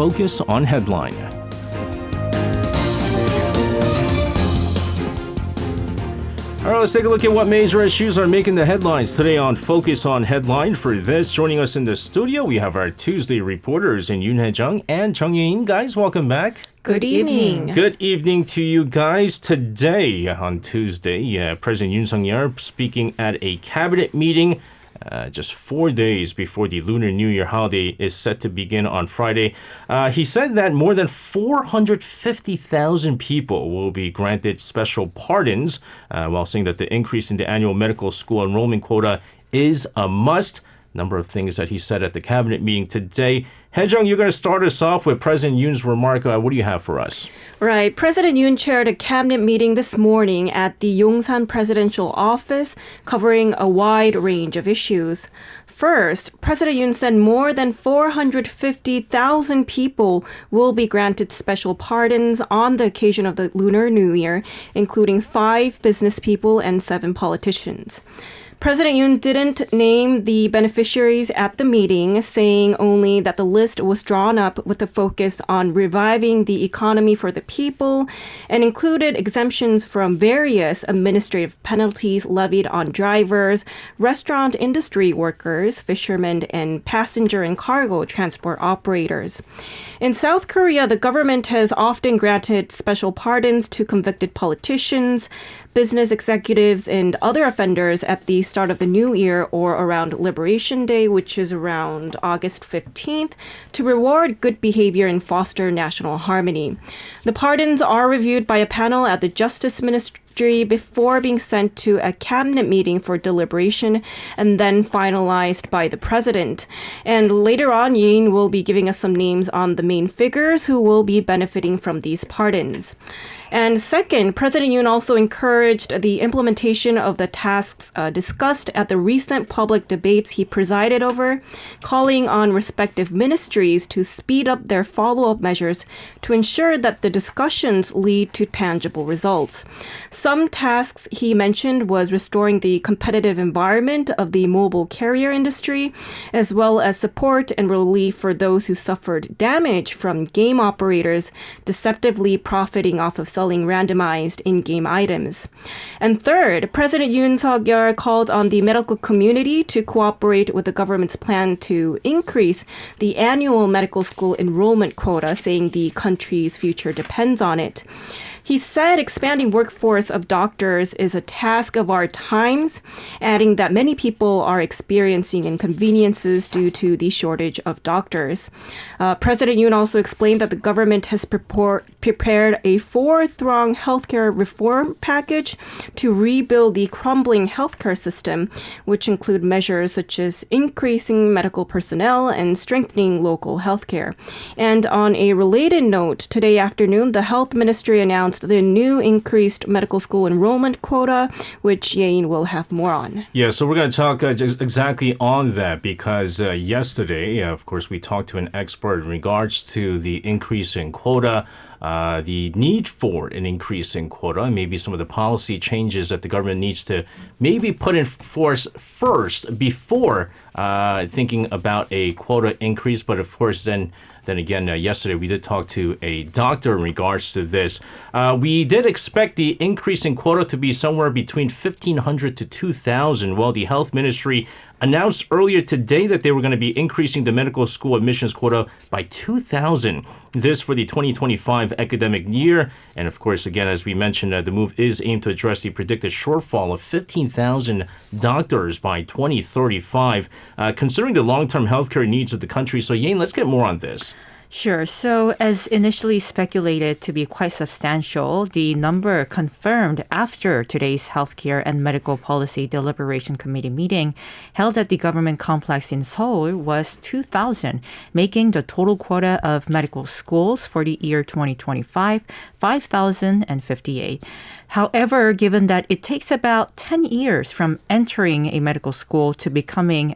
Focus on Headline. All right, let's take a look at what major issues are making the headlines today on Focus on Headline. For this, joining us in the studio, we have our Tuesday reporters in Yoon Jung and Chung Yin. Guys, welcome back. Good evening. Good evening to you guys. Today, on Tuesday, President Yoon Suk Yeol speaking at a cabinet meeting just 4 days before the Lunar New Year holiday is set to begin on Friday. He said that more than 450,000 people will be granted special pardons, while saying that the increase in the annual medical school enrollment quota is a must. Number of things that he said at the cabinet meeting today. Hae-jung, you're going to start us off with President Yoon's remark. What do you have for us? Right. President Yoon chaired a cabinet meeting this morning at the Yongsan Presidential Office, covering a wide range of issues. First, President Yoon said more than 450,000 people will be granted special pardons on the occasion of the Lunar New Year, including 5 business people and 7 politicians. President Yoon didn't name the beneficiaries at the meeting, saying only that the list was drawn up with a focus on reviving the economy for the people and included exemptions from various administrative penalties levied on drivers, restaurant industry workers, fishermen, and passenger and cargo transport operators. In South Korea, the government has often granted special pardons to convicted politicians, business executives, and other offenders at the start of the new year or around Liberation Day, which is around August 15th, to reward good behavior and foster national harmony. The pardons are reviewed by a panel at the Justice Ministry before being sent to a cabinet meeting for deliberation and then finalized by the president. And later on, Yoon will be giving us some names on the main figures who will be benefiting from these pardons. And second, President Yoon also encouraged the implementation of the tasks discussed at the recent public debates he presided over, calling on respective ministries to speed up their follow-up measures to ensure that the discussions lead to tangible results. Some tasks he mentioned was restoring the competitive environment of the mobile carrier industry, as well as support and relief for those who suffered damage from game operators deceptively profiting off of selling randomized in-game items. And third, President Yoon Suk Yeol called on the medical community to cooperate with the government's plan to increase the annual medical school enrollment quota, saying the country's future depends on it. He said expanding workforce of doctors is a task of our times, adding that many people are experiencing inconveniences due to the shortage of doctors. President Yoon also explained that the government has prepared a 4-pronged healthcare reform package to rebuild the crumbling healthcare system, which include measures such as increasing medical personnel and strengthening local healthcare. And on a related note, today afternoon, the Health Ministry announced the new increased medical school enrollment quota, which Yein will have more on. Yeah, so we're going to talk exactly on that because yesterday, of course, we talked to an expert in regards to the increase in quota, the need for an increase in quota, maybe some of the policy changes that the government needs to maybe put in force first before thinking about a quota increase. But of course, then again, yesterday we did talk to a doctor in regards to this. We did expect the increase in quota to be somewhere between 1,500 to 2,000. Well, the health ministry announced earlier today that they were going to be increasing the medical school admissions quota by 2,000. This for the 2025 academic year. And of course, again, as we mentioned, the move is aimed to address the predicted shortfall of 15,000 doctors by 2035, considering the long-term healthcare needs of the country. So, Yain, let's get more on this. Sure. So as initially speculated to be quite substantial, the number confirmed after today's Healthcare and Medical Policy Deliberation Committee meeting held at the government complex in Seoul was 2,000, making the total quota of medical schools for the year 2025 5,058. However, given that it takes about 10 years from entering a medical school to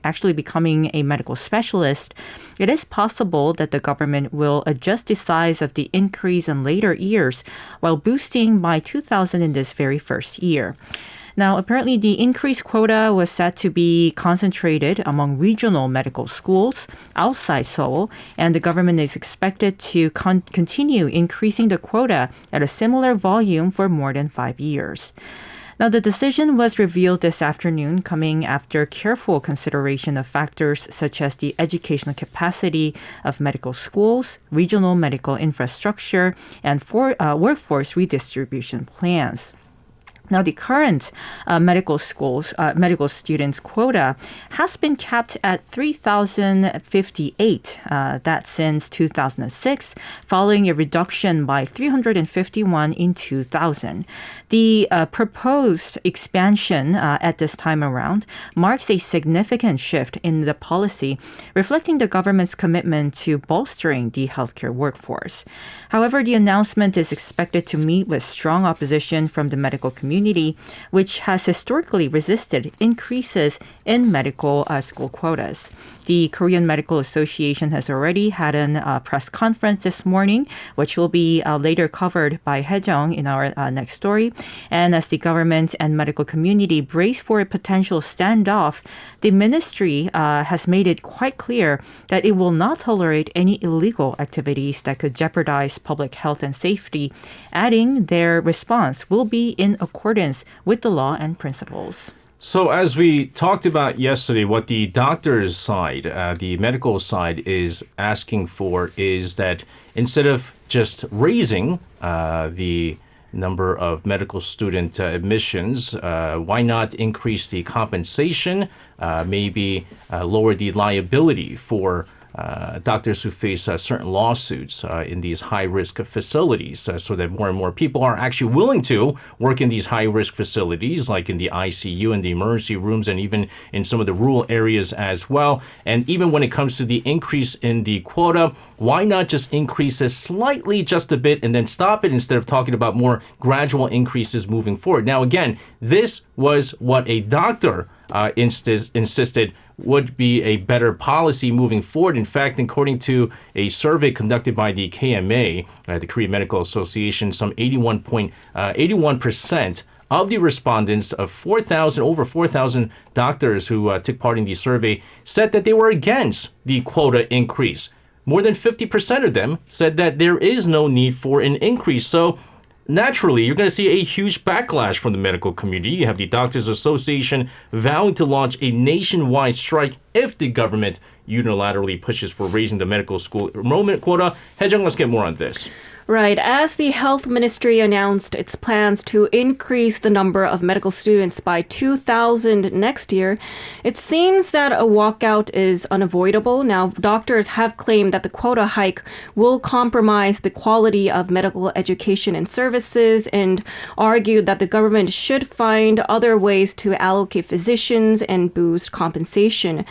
actually becoming a medical specialist, it is possible that the government will adjust the size of the increase in later years while boosting by 2,000 in this very first year. Now, apparently the increased quota was set to be concentrated among regional medical schools outside Seoul, and the government is expected to continue increasing the quota at a similar volume for more than 5 years. Now, the decision was revealed this afternoon, coming after careful consideration of factors such as the educational capacity of medical schools, regional medical infrastructure, and workforce redistribution plans. Now, the current medical students quota has been capped at 3,058, that since 2006, following a reduction by 351 in 2000. The proposed expansion at this time around marks a significant shift in the policy, reflecting the government's commitment to bolstering the healthcare workforce. However, the announcement is expected to meet with strong opposition from the medical community, which has historically resisted increases in medical school quotas. The Korean Medical Association has already had a press conference this morning, which will be later covered by Hae-jung in our next story. And as the government and medical community brace for a potential standoff, the ministry has made it quite clear that it will not tolerate any illegal activities that could jeopardize public health and safety, adding their response will be in accordance with the law and principles. So as we talked about yesterday, what the doctor's side, the medical side is asking for is that instead of just raising the number of medical student admissions, why not increase the compensation, maybe lower the liability for doctors who face certain lawsuits in these high-risk facilities so that more and more people are actually willing to work in these high-risk facilities, like in the ICU and the emergency rooms and even in some of the rural areas as well. And even when it comes to the increase in the quota, why not just increase it slightly, just a bit, and then stop it instead of talking about more gradual increases moving forward? Now, again, this was what a doctor insisted would be a better policy moving forward. In fact, according to a survey conducted by the KMA, the Korean Medical Association, some 81% of the respondents of over 4,000 doctors who took part in the survey said that they were against the quota increase. More than 50% of them said that there is no need for an increase. So naturally, you're going to see a huge backlash from the medical community. You have the Doctors Association vowing to launch a nationwide strike if the government unilaterally pushes for raising the medical school enrollment quota. Hae-jung, let's get more on this. Right. As the health ministry announced its plans to increase the number of medical students by 2,000 next year, it seems that a walkout is unavoidable. Now, doctors have claimed that the quota hike will compromise the quality of medical education and services and argued that the government should find other ways to allocate physicians and boost compensation.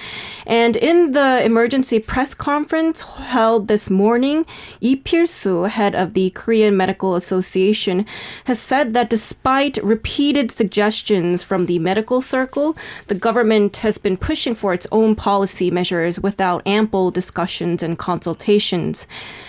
And in the emergency press conference held this morning, Lee Pil-soo, head of the Korean Medical Association, has said that despite repeated suggestions from the medical circle, the government has been pushing for its own policy measures without ample discussions and consultations.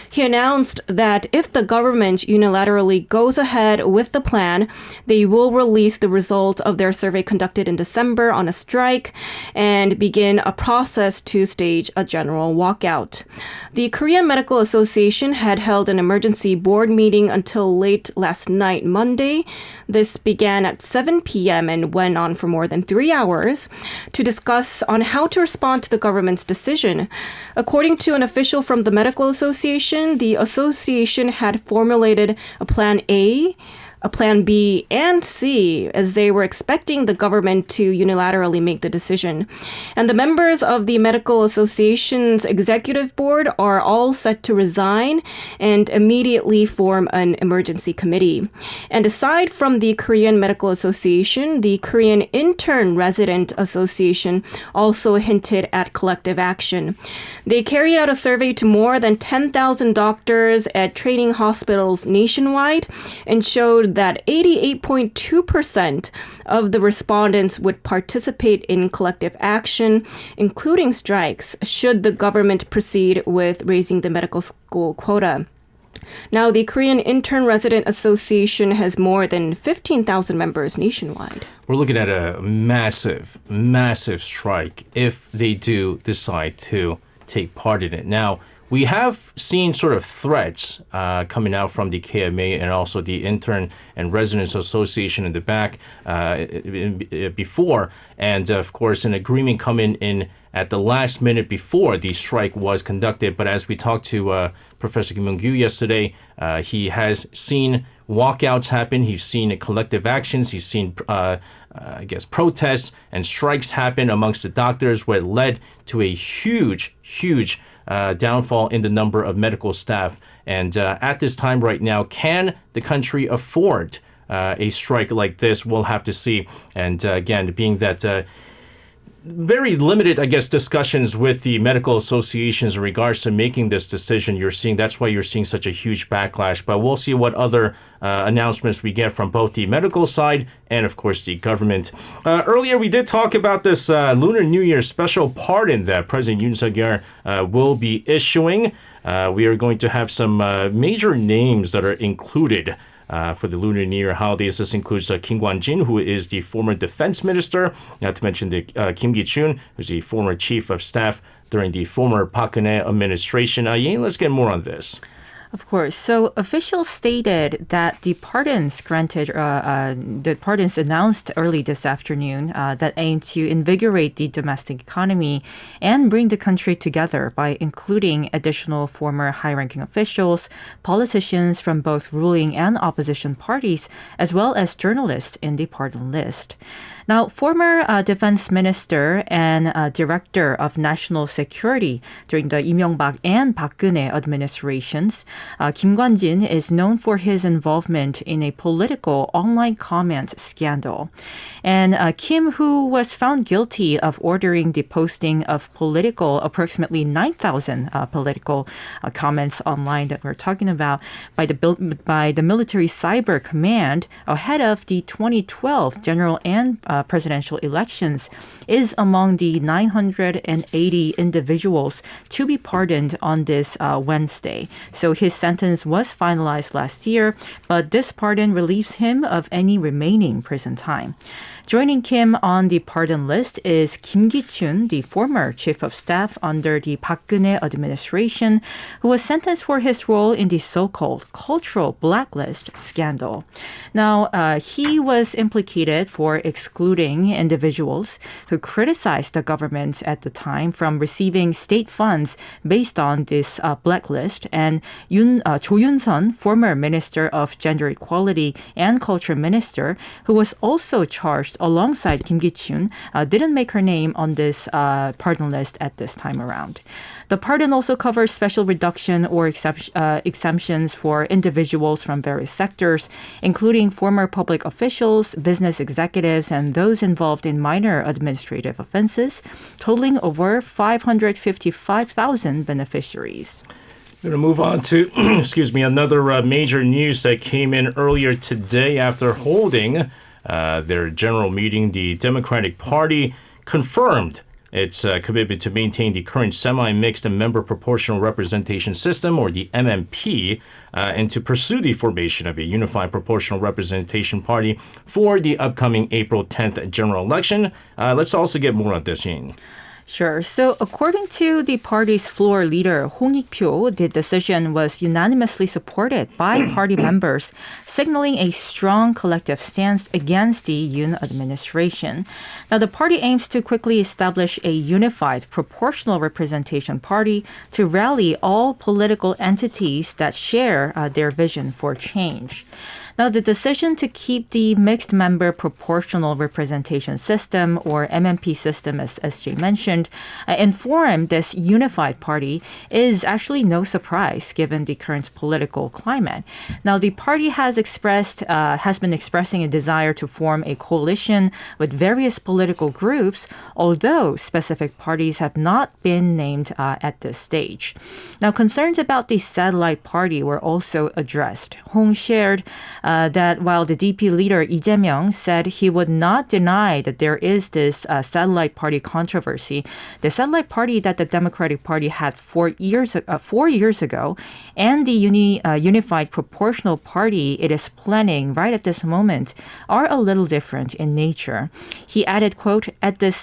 He announced that if the government unilaterally goes ahead with the plan, they will release the results of their survey conducted in December on a strike and begin a process to stage a general walkout. The Korean Medical Association had held an emergency board meeting until late last night, Monday. This began at 7 p.m. and went on for more than 3 hours to discuss on how to respond to the government's decision. According to an official from the Medical Association, the association had formulated a plan A, a plan B, and C, as they were expecting the government to unilaterally make the decision. And the members of the Medical Association's executive board are all set to resign and immediately form an emergency committee. And aside from the Korean Medical Association, the Korean Intern Resident Association also hinted at collective action. They carried out a survey to more than 10,000 doctors at training hospitals nationwide and showed that 88.2% of the respondents would participate in collective action, including strikes, should the government proceed with raising the medical school quota. Now, the Korean Intern Resident Association has more than 15,000 members nationwide. We're looking at a massive, massive strike if they do decide to take part in it. Now, we have seen sort of threats coming out from the KMA and also the Intern and Residents Association in the back before. And of course, an agreement coming in at the last minute before the strike was conducted. But as we talked to Professor Kim Kwan-jin yesterday, he has seen walkouts happen. He's seen collective actions. He's seen, protests and strikes happen amongst the doctors, where it led to a huge downfall in the number of medical staff. And at this time right now, can the country afford a strike like this? We'll have to see. And again, being that very limited, discussions with the medical associations in regards to making this decision, that's why you're seeing such a huge backlash. But we'll see what other announcements we get from both the medical side and, of course, the government. Earlier, we did talk about this Lunar New Year special pardon that President Yoon Suk Yeol will be issuing. We are going to have some major names that are included for the Lunar New Year holidays. This includes Kim Kwan-jin, who is the former defense minister, not to mention the Kim Ki-choon, who's the former chief of staff during the former Park Geun-hye administration. Yin, let's get more on this. Of course. So officials stated that the pardons announced early this afternoon that aim to invigorate the domestic economy and bring the country together by including additional former high-ranking officials, politicians from both ruling and opposition parties, as well as journalists in the pardon list. Now, former defense minister and director of national security during the Lee Myung-bak and Park Geun-hye administrations, Kim Kwan-jin is known for his involvement in a political online comment scandal. And Kim, who was found guilty of ordering the posting of approximately 9,000 political comments online that we're talking about by the military cyber command ahead of the 2012 general and presidential elections, is among the 980 individuals to be pardoned on this Wednesday. So his sentence was finalized last year, but this pardon relieves him of any remaining prison time. Joining Kim on the pardon list is Kim Ki-choon, the former chief of staff under the Park Geun-hye administration, who was sentenced for his role in the so-called cultural blacklist scandal. Now, he was implicated for excluding individuals who criticized the government at the time from receiving state funds based on this blacklist. And Cho Yoon-sun, former Minister of Gender Equality and Culture Minister, who was also charged alongside Kim Ki-choon, didn't make her name on this pardon list at this time around. The pardon also covers special reduction or exemptions for individuals from various sectors, including former public officials, business executives, and those involved in minor administrative offenses, totaling over 555,000 beneficiaries. We're going to move on to, another major news that came in earlier today after holding their general meeting. The Democratic Party confirmed its commitment to maintain the current semi-mixed and member proportional representation system, or the MMP, and to pursue the formation of a unified proportional representation party for the upcoming April 10th general election. Let's also get more on this, Yin. Sure. So according to the party's floor leader, Hong Ik-pyo, the decision was unanimously supported by party members, signaling a strong collective stance against the Yoon administration. Now, the party aims to quickly establish a unified proportional representation party to rally all political entities that share their vision for change. Now, the decision to keep the mixed member proportional representation system, or MMP system, as SJ mentioned, and form this unified party is actually no surprise given the current political climate. Now, the party has been expressing a desire to form a coalition with various political groups, although specific parties have not been named at this stage. Now, concerns about the satellite party were also addressed. Hong shared that while the DP leader Lee Jae-myung said he would not deny that there is this satellite party controversy, Party, the satellite party that the Democratic Party had 4 years ago, and the Unified Proportional Party it is planning right at this moment are a little different in nature. He added, quote, at that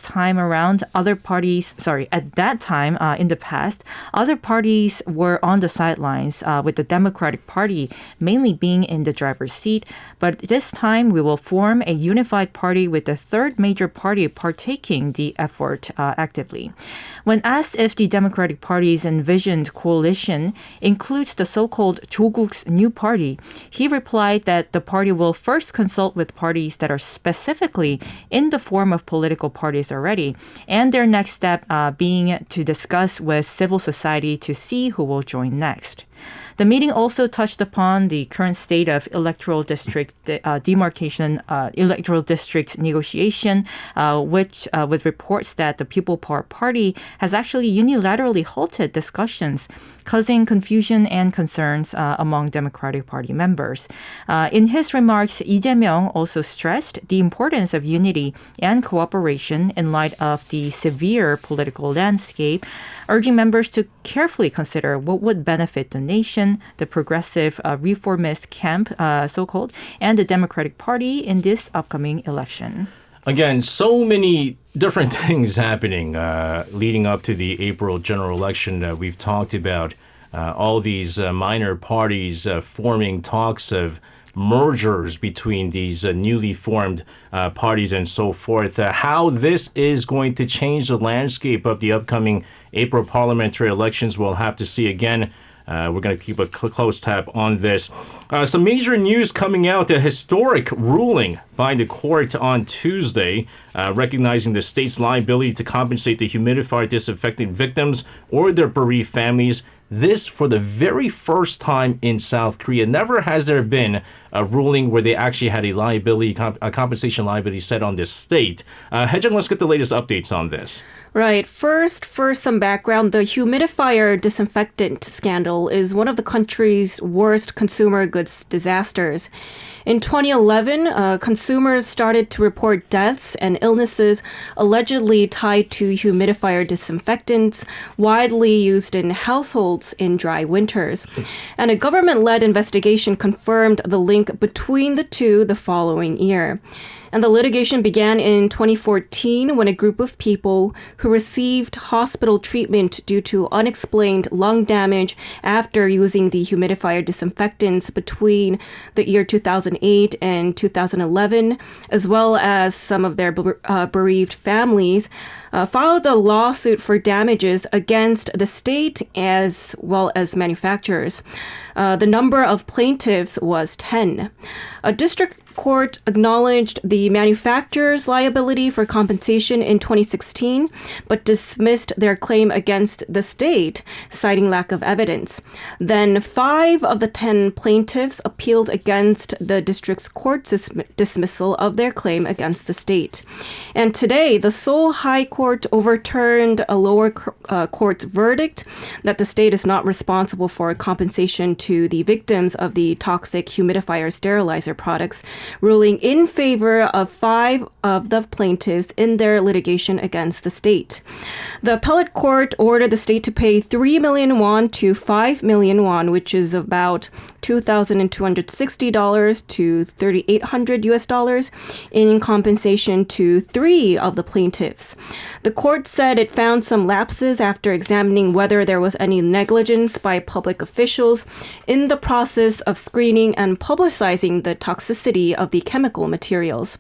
time in the past, other parties were on the sidelines with the Democratic Party mainly being in the driver's seat. But this time we will form a unified party with the third major party partaking the effort actively. When asked if the Democratic Party's envisioned coalition includes the so-called 조국's new party, he replied that the party will first consult with parties that are specifically in the form of political parties already, and their next step being to discuss with civil society to see who will join next. The meeting also touched upon the current state of electoral district electoral district negotiation, which with reports that the People Power Party has actually unilaterally halted discussions, causing confusion and concerns among Democratic Party members. In his remarks, Lee Jae-myung also stressed the importance of unity and cooperation in light of the severe political landscape, urging members to carefully consider what would benefit the nation, the progressive reformist camp, so-called, and the Democratic Party in this upcoming election. Again, so many different things happening leading up to the April general election. We've talked about all these minor parties forming talks of mergers between these newly formed parties and so forth. How this is going to change the landscape of the upcoming April parliamentary elections, we'll have to see again. We're going to keep a close tab on this. Some major news coming out, a historic ruling by the court on Tuesday, recognizing the state's liability to compensate the humidifier disaffected victims or their bereaved families. This for the very first time in South Korea. Never has there been a ruling where they actually had a liability, a compensation liability set on this state. Haejung, let's get the latest updates on this. Right. First, for some background, the humidifier disinfectant scandal is one of the country's worst consumer goods disasters. In 2011, consumers started to report deaths and illnesses allegedly tied to humidifier disinfectants widely used in households in dry winters. And a government-led investigation confirmed the link between the two the following year. And the litigation began in 2014 when a group of people who received hospital treatment due to unexplained lung damage after using the humidifier disinfectants between the year 2008 and 2011, as well as some of their bereaved families, filed a lawsuit for damages against the state as well as manufacturers. The number of plaintiffs was 10. A district court acknowledged the manufacturer's liability for compensation in 2016, but dismissed their claim against the state, citing lack of evidence. Then 5 of the 10 plaintiffs appealed against the district's court's dismissal of their claim against the state. And today, the Seoul High Court overturned a lower court's verdict that the state is not responsible for compensation to the victims of the toxic humidifier sterilizer products, ruling in favor of 5 of the plaintiffs in their litigation against the state. The appellate court ordered the state to pay 3 million won to 5 million won, which is about $2,260 to $3,800 in compensation to 3 of the plaintiffs. The court said it found some lapses after examining whether there was any negligence by public officials in the process of screening and publicizing the toxicity of the chemical materials.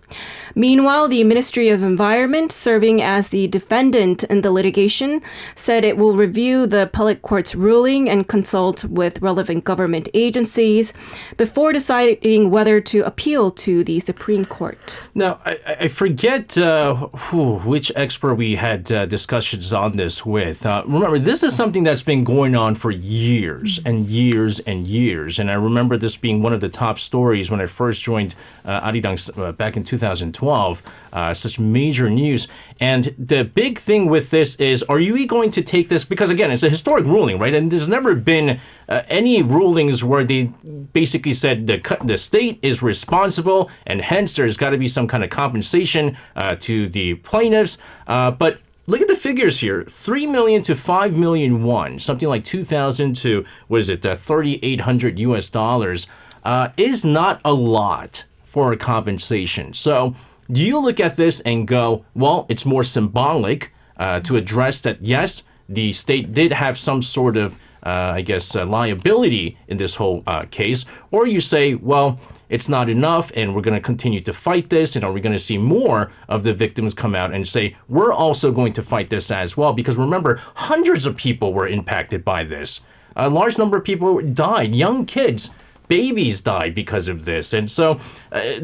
Meanwhile, the Ministry of Environment, serving as the defendant in the litigation, said it will review the appellate court's ruling and consult with relevant government agencies before deciding whether to appeal to the Supreme Court. Now, I forget which expert we had discussions on this with. Remember, this is something that's been going on for years and years and years. And I remember this being one of the top stories when I first joined Arirang back in 2012. Such major news. And the big thing with this is, are you going to take this? Because again, it's a historic ruling, right? And there's never been any rulings where they basically said the state is responsible and hence there's got to be some kind of compensation to the plaintiffs. But look at the figures here. 3 million to 5 million won, something like 2,000 to, $3,800 is not a lot for a compensation. So do you look at this and go, well, it's more symbolic to address that, yes, the state did have some sort of, liability in this whole case, or you say, well, it's not enough and we're going to continue to fight this, and are we going to see more of the victims come out and say, we're also going to fight this as well? Because remember, hundreds of people were impacted by this. A large number of people died, young kids. Babies died because of this. And so,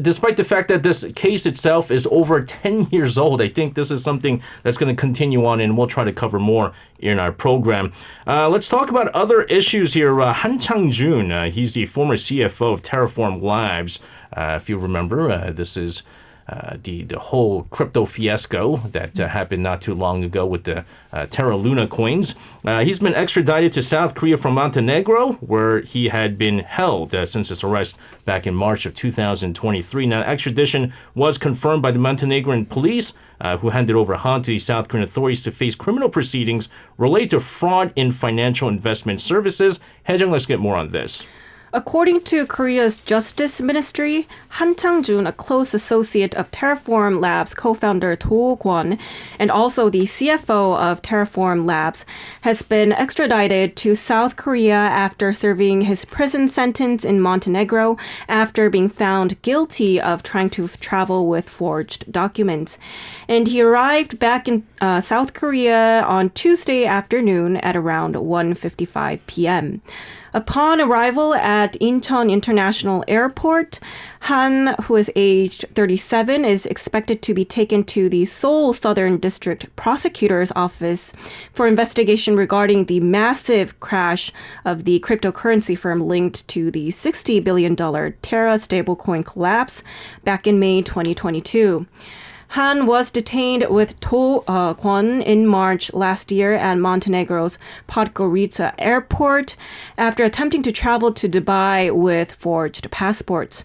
despite the fact that this case itself is over 10 years old, I think this is something that's going to continue on, and we'll try to cover more in our program. Let's talk about other issues here. Han Chang-jun, he's the former CFO of Terraform Labs. If you remember, this is the whole crypto fiasco that happened not too long ago with the Terra Luna coins. He's been extradited to South Korea from Montenegro, where he had been held since his arrest back in March of 2023. Now, extradition was confirmed by the Montenegrin police, who handed over Han to the South Korean authorities to face criminal proceedings related to fraud in financial investment services. Haejung, let's get more on this. According to Korea's Justice Ministry, Han Chang-jun, a close associate of Terraform Labs co-founder Do Kwon, and also the CFO of Terraform Labs, has been extradited to South Korea after serving his prison sentence in Montenegro after being found guilty of trying to travel with forged documents. And he arrived back in South Korea on Tuesday afternoon at around 1:55 p.m. Upon arrival at Incheon International Airport, Han, who is aged 37, is expected to be taken to the Seoul Southern District Prosecutor's Office for investigation regarding the massive crash of the cryptocurrency firm linked to the $60 billion Terra stablecoin collapse back in May 2022. Han was detained with Do Kwon in March last year at Montenegro's Podgorica airport after attempting to travel to Dubai with forged passports.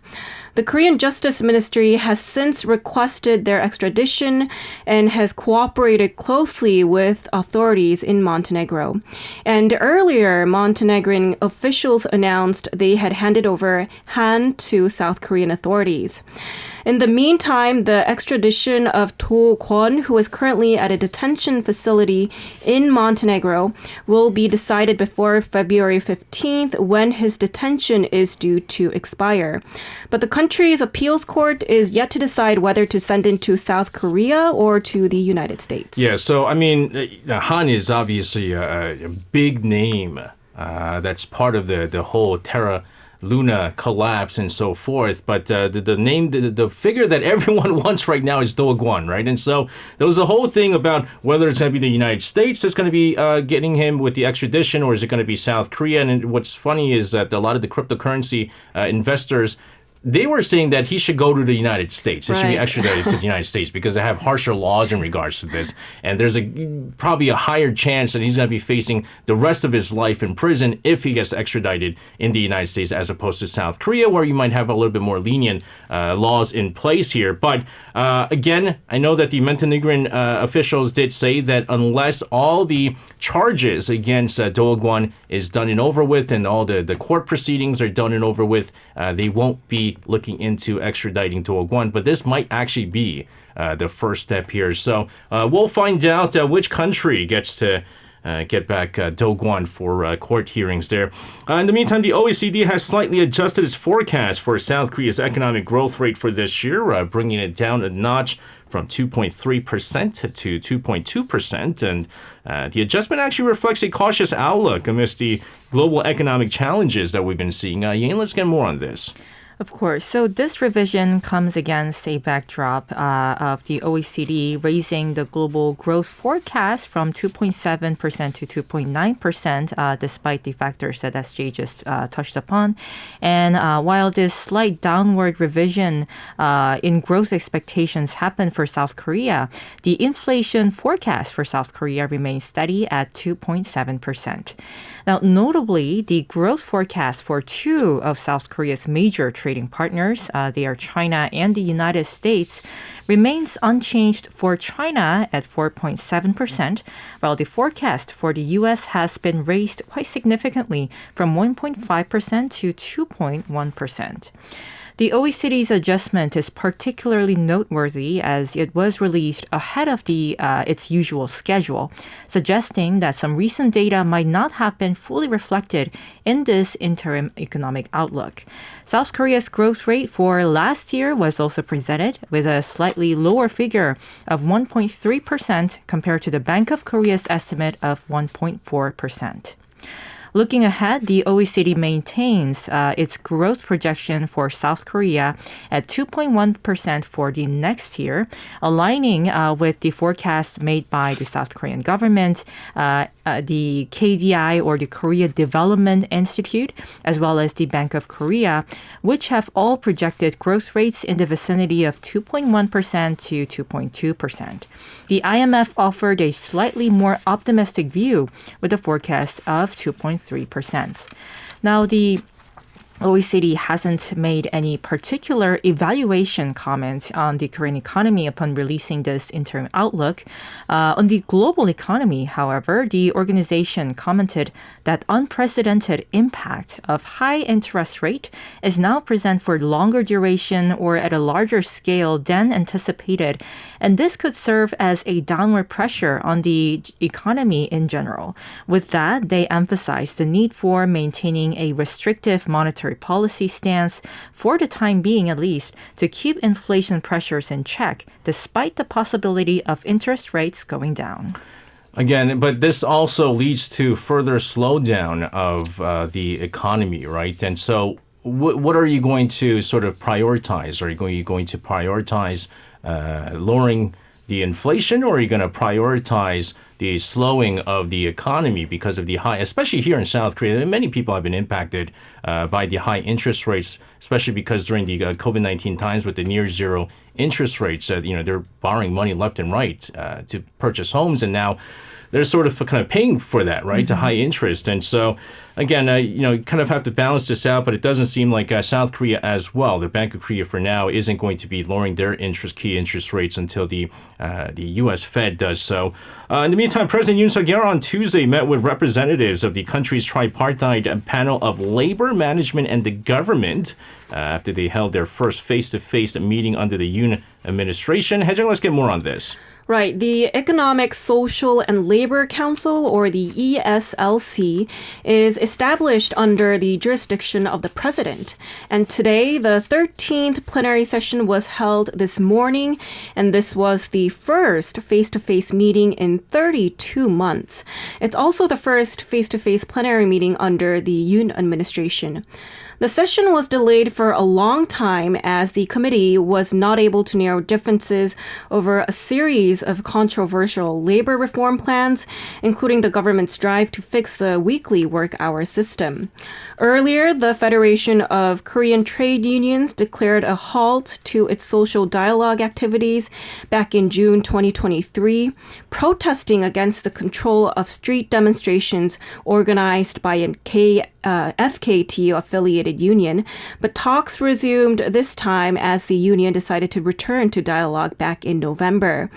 The Korean Justice Ministry has since requested their extradition and has cooperated closely with authorities in Montenegro. And earlier, Montenegrin officials announced they had handed over Han to South Korean authorities. In the meantime, the extradition of Do Kwon, who is currently at a detention facility in Montenegro, will be decided before February 15th, when his detention is due to expire. But the country's appeals court is yet to decide whether to send him to South Korea or to the United States. Yeah, so, I mean, Han is obviously a big name that's part of the whole Terra Luna collapse and so forth, but the figure that everyone wants right now is Do Kwon, right? And so there was a whole thing about whether it's going to be the United States that's going to be getting him with the extradition, or is it going to be South Korea? And what's funny is that a lot of the cryptocurrency investors, they were saying that he should go to the United States. He should be extradited to the United States because they have harsher laws in regards to this. And there's probably a higher chance that he's going to be facing the rest of his life in prison if he gets extradited in the United States, as opposed to South Korea, where you might have a little bit more lenient laws in place here. But again, I know that the Montenegrin officials did say that unless all the charges against Do Kwon is done and over with, and all the court proceedings are done and over with, they won't be looking into extraditing Do Kwon, but this might actually be the first step here. So we'll find out which country gets to get back Do Kwon for court hearings there. In the meantime, the OECD has slightly adjusted its forecast for South Korea's economic growth rate for this year, bringing it down a notch from 2.3% to 2.2%. And the adjustment actually reflects a cautious outlook amidst the global economic challenges that we've been seeing. Yain, let's get more on this. Of course. So this revision comes against a backdrop of the OECD raising the global growth forecast from 2.7% to 2.9%, despite the factors that SJ just touched upon. And while this slight downward revision in growth expectations happened for South Korea, the inflation forecast for South Korea remains steady at 2.7%. Now, notably, the growth forecast for two of South Korea's major trade trading partners, they are China and the United States, remains unchanged for China at 4.7%, while the forecast for the U.S. has been raised quite significantly from 1.5% to 2.1%. The OECD's adjustment is particularly noteworthy as it was released ahead of its usual schedule, suggesting that some recent data might not have been fully reflected in this interim economic outlook. South Korea's growth rate for last year was also presented with a slightly lower figure of 1.3% compared to the Bank of Korea's estimate of 1.4%. Looking ahead, the OECD maintains its growth projection for South Korea at 2.1% for the next year, aligning with the forecast made by the South Korean government, the KDI or the Korea Development Institute, as well as the Bank of Korea, which have all projected growth rates in the vicinity of 2.1% to 2.2%. The IMF offered a slightly more optimistic view with a forecast of 2.3%. Now, the OECD hasn't made any particular evaluation comments on the Korean economy upon releasing this interim outlook. On the global economy, however, the organization commented that unprecedented impact of high interest rate is now present for longer duration or at a larger scale than anticipated, and this could serve as a downward pressure on the economy in general. With that, they emphasized the need for maintaining a restrictive monetary policy stance for the time being, at least, to keep inflation pressures in check despite the possibility of interest rates going down. Again, but this also leads to further slowdown of the economy, right? And so what are you going to sort of prioritize? Are you going to prioritize lowering the inflation, or are you going to prioritize the slowing of the economy because of the high, especially here in South Korea? Many people have been impacted by the high interest rates, especially because during the COVID-19 times with the near zero interest rates, they're borrowing money left and right to purchase homes, and now they're sort of kind of paying for that, right, to high interest. And so, again, you kind of have to balance this out, but it doesn't seem like South Korea as well. The Bank of Korea for now isn't going to be lowering their key interest rates until the U.S. Fed does so. In the meantime, President Yoon Suk Yeol on Tuesday met with representatives of the country's tripartite panel of labor, management, and the government after they held their first face-to-face meeting under the Yoon administration. Haejung, let's get more on this. Right. The Economic, Social, and Labor Council, or the ESLC, is established under the jurisdiction of the president. And today, the 13th plenary session was held this morning, and this was the first face-to-face meeting in 32 months. It's also the first face-to-face plenary meeting under the Yoon administration. The session was delayed for a long time as the committee was not able to narrow differences over a series of controversial labor reform plans, including the government's drive to fix the weekly work hour system. Earlier, the Federation of Korean Trade Unions declared a halt to its social dialogue activities back in June 2023, protesting against the control of street demonstrations organized by an FKT-affiliated union, but talks resumed this time as the union decided to return to dialogue back in November.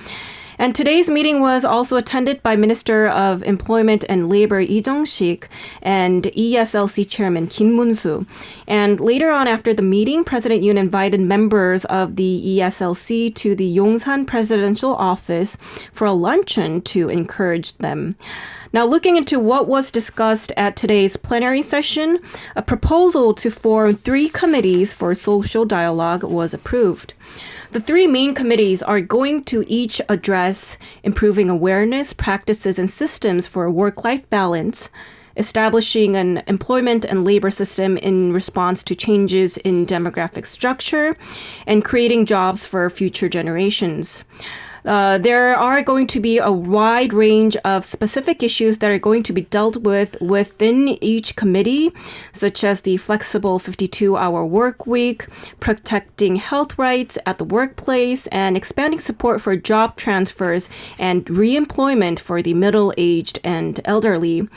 And today's meeting was also attended by Minister of Employment and Labor Lee Jung-sik and ESLC Chairman Kim Mun-soo. And later on after the meeting, President Yoon invited members of the ESLC to the Yongsan presidential office for a luncheon to encourage them. Now, looking into what was discussed at today's plenary session, a proposal to form 3 committees for social dialogue was approved. The 3 main committees are going to each address improving awareness, practices, and systems for work-life balance, establishing an employment and labor system in response to changes in demographic structure, and creating jobs for future generations. There are going to be a wide range of specific issues that are going to be dealt with within each committee, such as the flexible 52-hour work week, protecting health rights at the workplace, and expanding support for job transfers and re-employment for the middle-aged and elderly.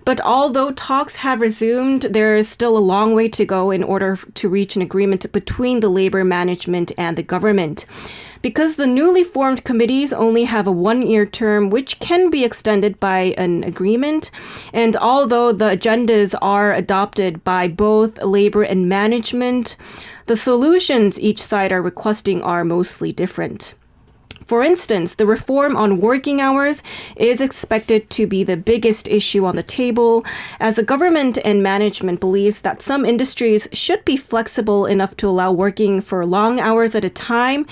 But although talks have resumed, there is still a long way to go in order to reach an agreement between the labor management and the government. Because the newly formed committees only have a one-year term, which can be extended by an agreement, and although the agendas are adopted by both labor and management, the solutions each side are requesting are mostly different. For instance, the reform on working hours is expected to be the biggest issue on the table, as the government and management believes that some industries should be flexible enough to allow working for long hours at a time,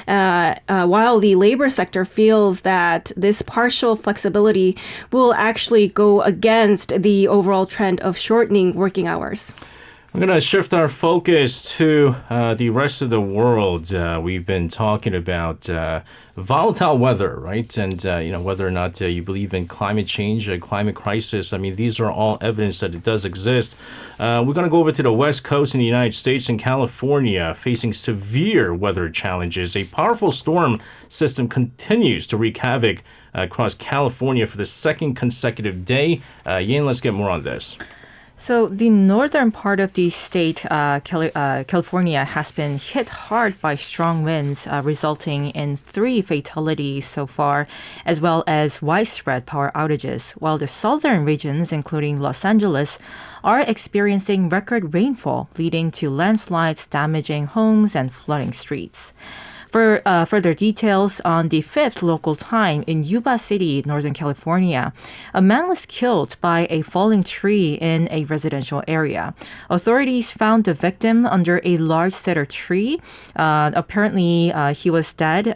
while the labor sector feels that this partial flexibility will actually go against the overall trend of shortening working hours. We're going to shift our focus to the rest of the world. We've been talking about volatile weather, right? And, whether or not you believe in climate change, climate crisis. I mean, these are all evidence that it does exist. We're going to go over to the West Coast in the United States and California, facing severe weather challenges. A powerful storm system continues to wreak havoc across California for the second consecutive day. Yin, let's get more on this. So the northern part of the state, California, has been hit hard by strong winds, resulting in 3 fatalities so far, as well as widespread power outages, while the southern regions, including Los Angeles, are experiencing record rainfall, leading to landslides damaging homes and flooding streets. For further details, on the 5th local time in Yuba City, Northern California, a man was killed by a falling tree in a residential area. Authorities found the victim under a large cedar tree. Apparently, he was dead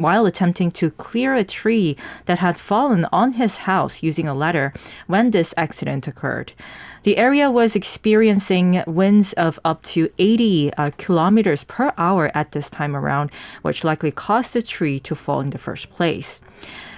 while attempting to clear a tree that had fallen on his house using a ladder when this accident occurred. The area was experiencing winds of up to 80 kilometers per hour at this time around, which likely caused the tree to fall in the first place.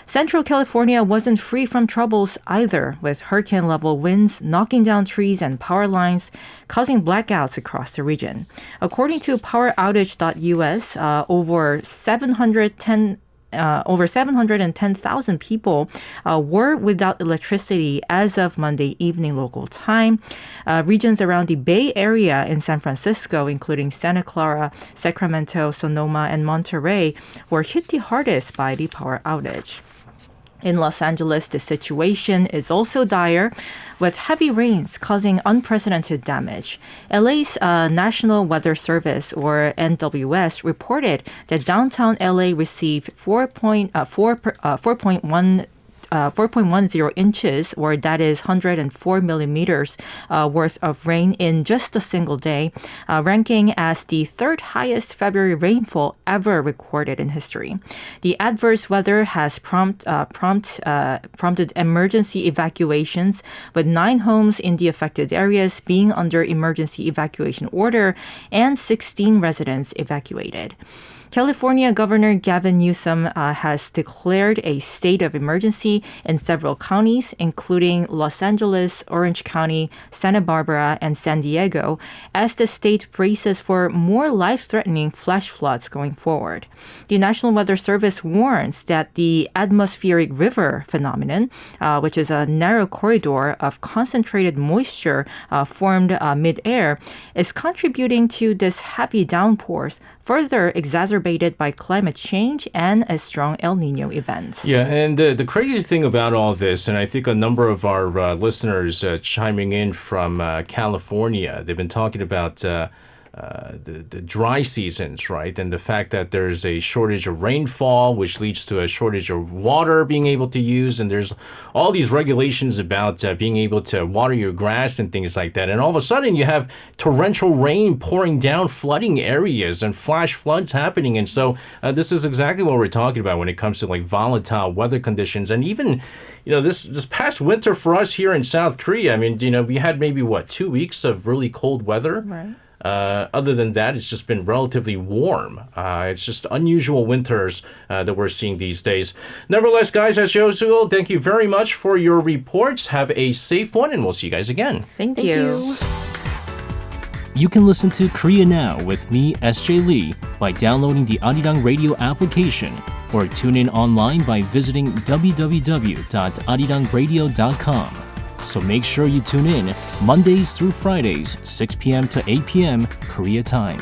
Central California wasn't free from troubles either, with hurricane-level winds knocking down trees and power lines, causing blackouts across the region. According to PowerOutage.us, over 710,000 people were without electricity as of Monday evening local time. Regions around the Bay Area in San Francisco, including Santa Clara, Sacramento, Sonoma, and Monterey, were hit the hardest by the power outage. In Los Angeles, the situation is also dire, with heavy rains causing unprecedented damage. LA's National Weather Service, or NWS, reported that downtown LA received 4.10 inches, or that is 104 millimeters worth of rain in just a single day, ranking as the 3rd highest February rainfall ever recorded in history. The adverse weather has prompted emergency evacuations, with 9 homes in the affected areas being under emergency evacuation order and 16 residents evacuated. California Governor Gavin Newsom has declared a state of emergency in several counties, including Los Angeles, Orange County, Santa Barbara, and San Diego, as the state braces for more life-threatening flash floods going forward. The National Weather Service warns that the atmospheric river phenomenon, which is a narrow corridor of concentrated moisture formed mid-air, is contributing to this heavy downpours, further exacerbated by climate change and a strong El Nino event. Yeah, and the craziest thing about all this, and I think a number of our listeners chiming in from California, they've been talking about the dry seasons, right? And the fact that there's a shortage of rainfall, which leads to a shortage of water being able to use. And there's all these regulations about being able to water your grass and things like that. And all of a sudden you have torrential rain pouring down, flooding areas and flash floods happening. And so this is exactly what we're talking about when it comes to like volatile weather conditions. And even, this past winter for us here in South Korea, I mean, we had maybe 2 weeks of really cold weather. Right. Other than that, it's just been relatively warm. It's just unusual winters that we're seeing these days. Nevertheless, guys, as usual, thank you very much for your reports. Have a safe one, and we'll see you guys again. Thank you. You can listen to Korea Now with me, SJ Lee, by downloading the Arirang radio application or tune in online by visiting www.arirangradio.com. So make sure you tune in Mondays through Fridays, 6 p.m. to 8 p.m. Korea time.